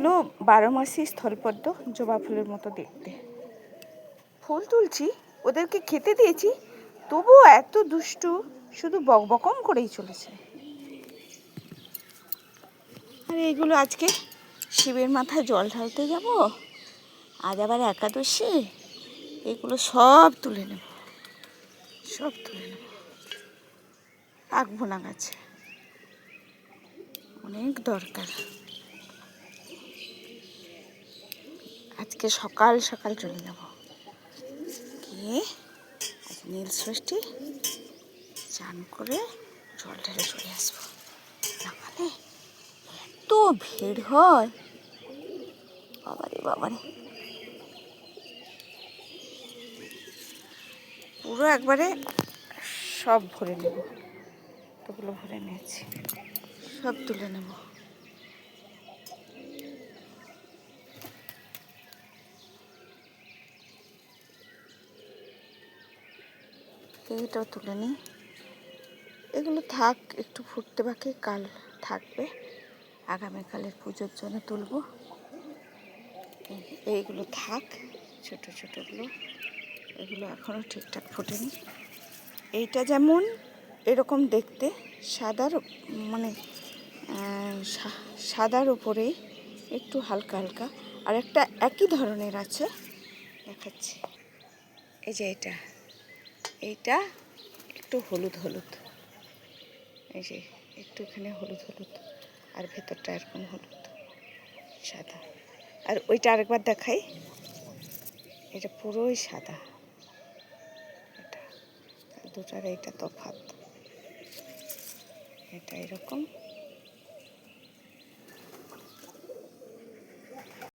এগুলো 12 মাসি স্থলপদ্ম, জবা ফুলের মতো দেখতে। ফুল তুলছি, ওদেরকে খেতে দিয়েছি, তবুও এত দুষ্টু, শুধু বকবকম করেই চলেছে। আর এইগুলো আজকে শিবের মাথায় জল ঢালতে যাব, আজ আবার একাদশী, এগুলো সব তুলে নেব, সব তুলে নেব। রাখবো না গাছে, অনেক দরকার। আজকে সকাল সকাল চলে যাব, গিয়ে আজ নীল ষষ্ঠী, চান করে জল ঢেলে চলে আসবো। নাহলে এত ভিড় হয়, বাবারে বাবারে, পুরো একবারে সব ভরে নেব। এতগুলো ভরে নিয়েছি, সব তুলে নেব। এইটাও তুলে নিই, এগুলো থাক, একটু ফুটতে বাকি, কাল থাকবে, আগামীকালের পুজোর জন্য তুলব। এইগুলো থাক, ছোট ছোটগুলো, এগুলো এখনও ঠিকঠাক ফোটেনি। এইটা যেমন এরকম দেখতে, সাদার মানে সাদার উপরে একটু হালকা হালকা, আর একটা একই ধরনের আছে, দেখাচ্ছি। এই যে এইটা একটু হলুদ হলুদ, এই যে একটু এখানে হলুদ হলুদ, আর ভেতরটা এরকম হলুদ সাদা। আর ওইটা আরেকবার দেখাই, এটা পুরোই সাদা, এটা দুটার এইটা তফাৎ, এটা এরকম।